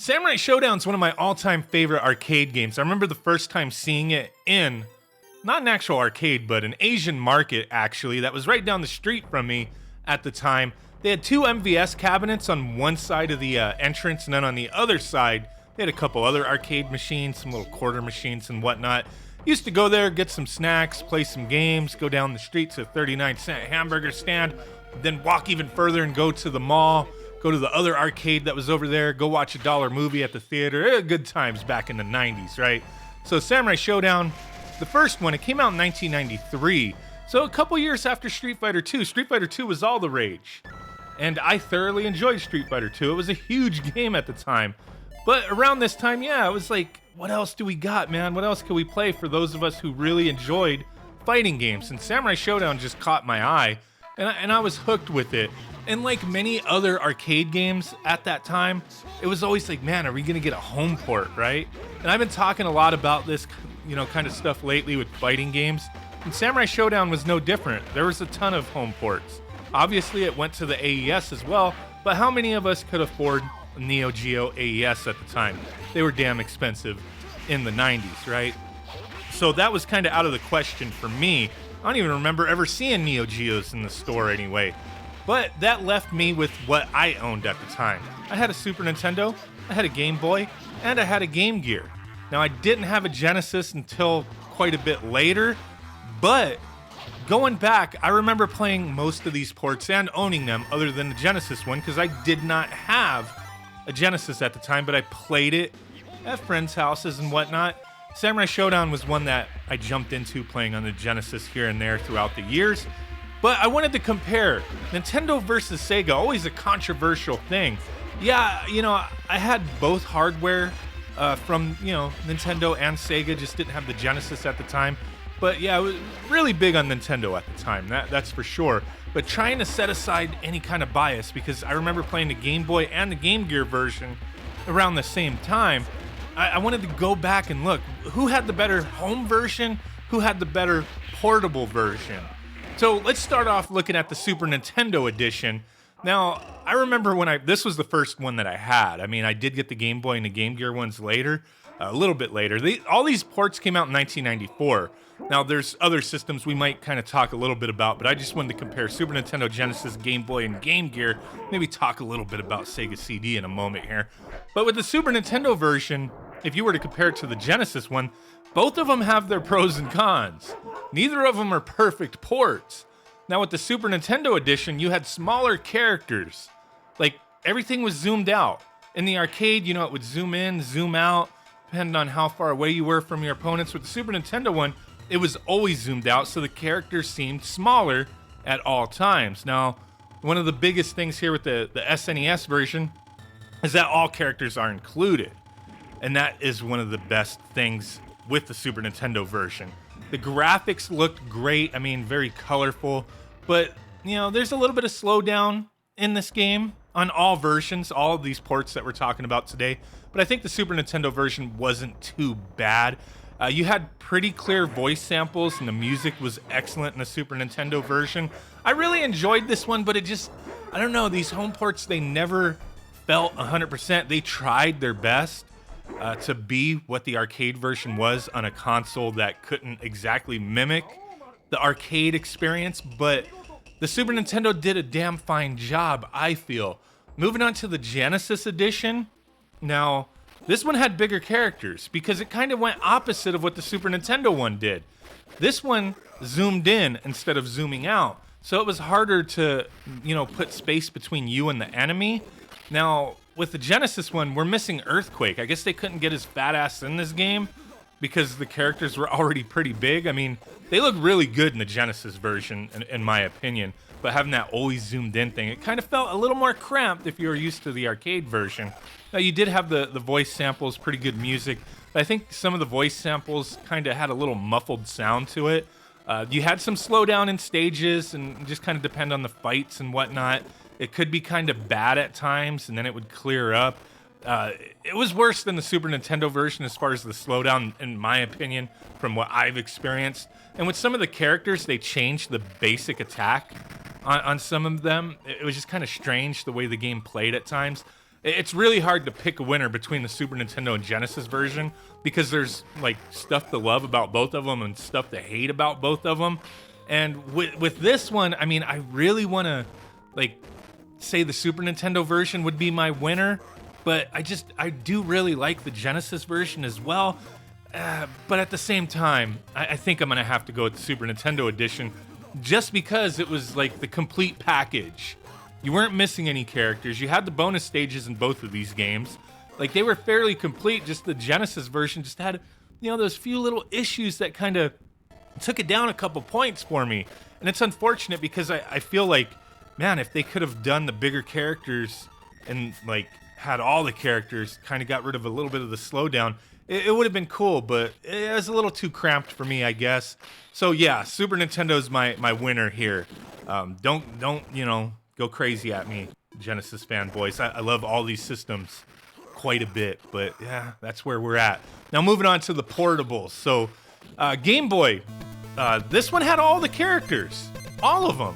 Samurai Showdown is one of my all-time favorite arcade games. I remember the first time seeing it in, not an actual arcade, but an Asian market, actually, that was right down the street from me at the time. They had two MVS cabinets on one side of the entrance, and then on the other side, they had a couple other arcade machines, some little quarter machines and whatnot. Used to go there, get some snacks, play some games, go down the street to a 39-cent hamburger stand, then walk even further and go to the mall, go to the other arcade that was over there, go watch a dollar movie at the theater. Good times back in the 90s, right? So Samurai Showdown, the first one, it came out in 1993. So a couple years after Street Fighter 2. Street Fighter 2 was all the rage. And I thoroughly enjoyed Street Fighter 2. It was a huge game at the time. But around this time, yeah, it was like, what else do we got, man? What else can we play for those of us who really enjoyed fighting games? And Samurai Showdown just caught my eye, and I was hooked with it. And like many other arcade games at that time, it was always like, man, are we going to get a home port, right? And I've been talking a lot about this, kind of stuff lately with fighting games. And Samurai Showdown was no different. There was a ton of home ports. Obviously, it went to the AES as well, but how many of us could afford a Neo Geo AES at the time? They were damn expensive in the 90s, right? So that was kind of out of the question for me. I don't even remember ever seeing Neo Geos in the store anyway. But that left me with what I owned at the time. I had a Super Nintendo, I had a Game Boy, and I had a Game Gear. Now, I didn't have a Genesis until quite a bit later, but going back, I remember playing most of these ports and owning them other than the Genesis one, because I did not have a Genesis at the time, but I played it at friends' houses and whatnot. Samurai Showdown was one that I jumped into playing on the Genesis here and there throughout the years. But I wanted to compare Nintendo versus Sega, always a controversial thing. Yeah, I had both hardware from, Nintendo and Sega, just didn't have the Genesis at the time. But yeah, I was really big on Nintendo at the time, that's for sure. But trying to set aside any kind of bias, because I remember playing the Game Boy and the Game Gear version around the same time, I wanted to go back and look, who had the better home version, who had the better portable version. So let's start off looking at the Super Nintendo edition. Now, I remember this was the first one that I had. I mean, I did get the Game Boy and the Game Gear ones later, a little bit later. All these ports came out in 1994. Now, there's other systems we might kind of talk a little bit about, but I just wanted to compare Super Nintendo, Genesis, Game Boy, and Game Gear. Maybe talk a little bit about Sega CD in a moment here. But with the Super Nintendo version, if you were to compare it to the Genesis one, both of them have their pros and cons. Neither of them are perfect ports. Now, with the Super Nintendo edition, you had smaller characters. Like, everything was zoomed out. In the arcade, it would zoom in, zoom out, depending on how far away you were from your opponents. With the Super Nintendo one, it was always zoomed out, so the characters seemed smaller at all times. Now, one of the biggest things here with the SNES version is that all characters are included. And that is one of the best things with the Super Nintendo version. The graphics looked great, very colorful, but, there's a little bit of slowdown in this game on all versions, all of these ports that we're talking about today, but I think the Super Nintendo version wasn't too bad. You had pretty clear voice samples, and the music was excellent in the Super Nintendo version. I really enjoyed this one, but I don't know, these home ports, they never felt 100%. They tried their best to be what the arcade version was on a console that couldn't exactly mimic the arcade experience, but the Super Nintendo did a damn fine job, I feel. Moving on to the Genesis edition. Now, this one had bigger characters because it kind of went opposite of what the Super Nintendo one did. This one zoomed in instead of zooming out, so it was harder to, put space between you and the enemy. Now, with the Genesis one, we're missing Earthquake. I guess they couldn't get his fat ass in this game because the characters were already pretty big. They look really good in the Genesis version, in my opinion, but having that always zoomed in thing, it kind of felt a little more cramped if you were used to the arcade version. Now, you did have the voice samples, pretty good music, but I think some of the voice samples kind of had a little muffled sound to it. You had some slowdown in stages and just kind of depend on the fights and whatnot. It could be kind of bad at times, and then it would clear up. It was worse than the Super Nintendo version as far as the slowdown, in my opinion, from what I've experienced. And with some of the characters, they changed the basic attack on some of them. It was just kind of strange the way the game played at times. It's really hard to pick a winner between the Super Nintendo and Genesis version because there's like stuff to love about both of them and stuff to hate about both of them. And with this one, I mean, I really want to like say the Super Nintendo version would be my winner, but I do really like the Genesis version as well. But at the same time, I think I'm gonna have to go with the Super Nintendo edition just because it was like the complete package. You weren't missing any characters. You had the bonus stages in both of these games. Like, they were fairly complete. Just the Genesis version just had, those few little issues that kind of took it down a couple points for me. And it's unfortunate because I feel like, man, if they could have done the bigger characters and, like, had all the characters, kind of got rid of a little bit of the slowdown, it would have been cool, but it was a little too cramped for me, I guess. So, yeah, Super Nintendo's my winner here. Don't go crazy at me, Genesis fanboys. I love all these systems quite a bit, but yeah, that's where we're at. Now moving on to the portables. So Game Boy, this one had all the characters, all of them,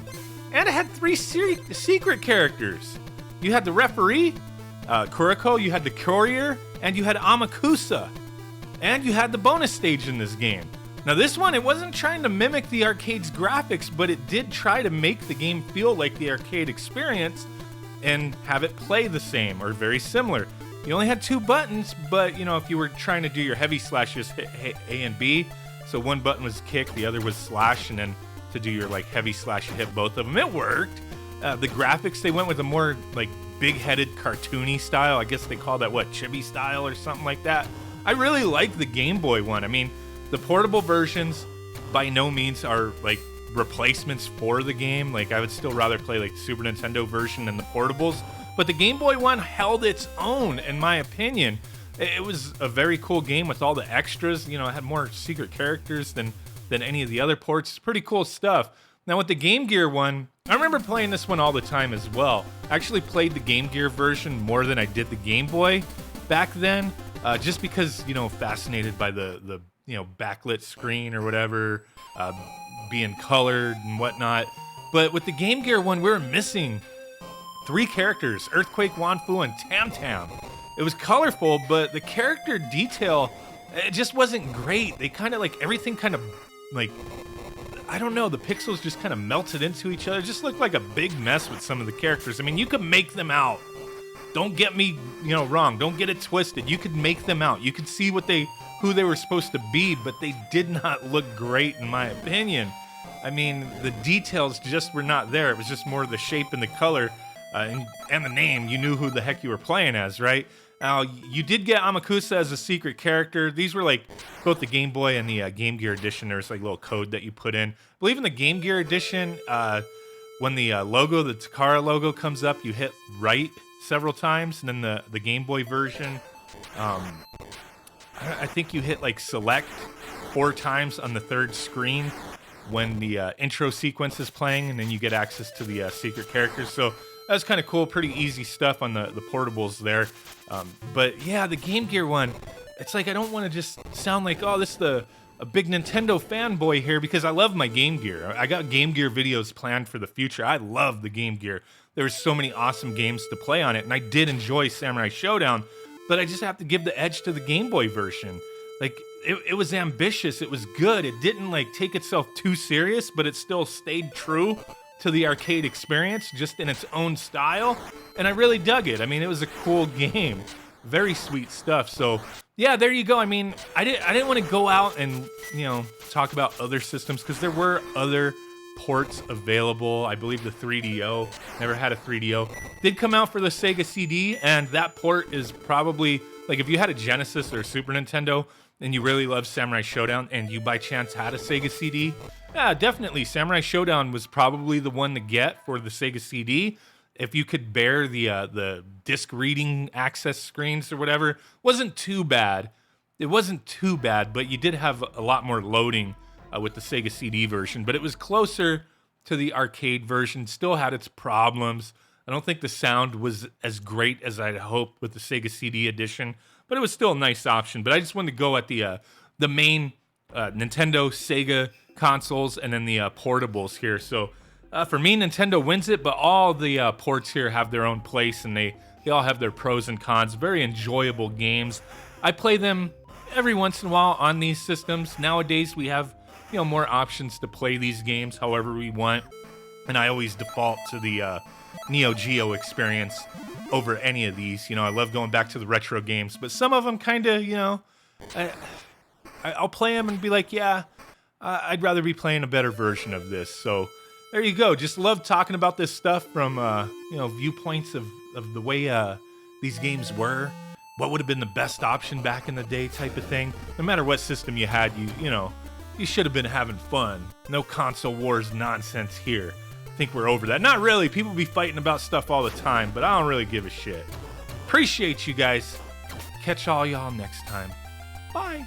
and it had 3 secret characters. You had the referee, Kuriko, you had the courier, and you had Amakusa, and you had the bonus stage in this game. Now this one, it wasn't trying to mimic the arcade's graphics, but it did try to make the game feel like the arcade experience and have it play the same or very similar. You only had 2 buttons, but if you were trying to do your heavy slashes, hit A and B. So one button was kick, the other was slash, and then to do your like heavy slash, you hit both of them. It worked. The graphics, they went with a more like big-headed cartoony style. I guess they call that chibi style or something like that. I really like the Game Boy one. I mean, the portable versions by no means are like replacements for the game. Like, I would still rather play like the Super Nintendo version than the portables. But the Game Boy one held its own, in my opinion. It was a very cool game with all the extras. It had more secret characters than any of the other ports. It's pretty cool stuff. Now with the Game Gear one, I remember playing this one all the time as well. I actually played the Game Gear version more than I did the Game Boy back then, just because, fascinated by the backlit screen or whatever, being colored and whatnot. But with the Game Gear one, we were missing 3 characters, Earthquake, Wanfu, and Tam Tam. It was colorful, but the character detail, it just wasn't great. They kind of like, everything kind of like, I don't know, the pixels just kind of melted into each other. It just looked like a big mess with some of the characters. I mean, you could make them out. Don't get me, wrong. Don't get it twisted. You could make them out. You could see who they were supposed to be, but they did not look great, in my opinion. I mean, the details just were not there. It was just more the shape and the color and the name. You knew who the heck you were playing as, right? Now, you did get Amakusa as a secret character. These were like both the Game Boy and the Game Gear edition. There's like a little code that you put in. I believe in the Game Gear edition, when the logo, the Takara logo comes up, you hit right several times. And then the Game Boy version, I think you hit like select 4 times on the 3rd screen when the intro sequence is playing, and then you get access to the secret characters. So that's kind of cool, pretty easy stuff on the portables there. But yeah, the Game Gear one, it's like I don't want to just sound like, oh, this is a big Nintendo fanboy here, because I love my Game Gear. I got Game Gear videos planned for the future. I love the Game Gear. There were so many awesome games to play on it, and I did enjoy Samurai Showdown, but I just have to give the edge to the Game Boy version. Like, it was ambitious, it was good, it didn't like take itself too serious, but it still stayed true to the arcade experience, just in its own style, and I really dug it. I mean, it was a cool game. Very sweet stuff. So, yeah, there you go. I mean, I didn't want to go out and, talk about other systems, because there were other ports available. I believe the 3DO, never had a 3DO, did come out for the Sega CD, and that port is probably, like, if you had a Genesis or a Super Nintendo, and you really love Samurai Showdown, and you by chance had a Sega CD, yeah, definitely, Samurai Showdown was probably the one to get for the Sega CD. If you could bear the disc reading access screens or whatever, wasn't too bad. It wasn't too bad, but you did have a lot more loading with the Sega CD version. But it was closer to the arcade version. Still had its problems. I don't think the sound was as great as I'd hoped with the Sega CD edition, but it was still a nice option. But I just wanted to go at the main Nintendo, Sega consoles, and then the portables here. So for me, Nintendo wins it, but all the ports here have their own place, and they They all have their pros and cons. Very enjoyable games. I play them every once in a while on these systems. Nowadays, we have, you know, more options to play these games however we want. And I always default to the Neo Geo experience over any of these. You know, I love going back to the retro games, but some of them kind of, you know, I'll play them and be like, yeah, I'd rather be playing a better version of this. So there you go. Just love talking about this stuff from, you know, viewpoints of the way these games were. What would have been the best option back in the day type of thing. No matter what system you had, you know, you should have been having fun. No console wars nonsense here. I think we're over that. Not really. People be fighting about stuff all the time, but I don't really give a shit. Appreciate you guys. Catch all y'all next time. Bye.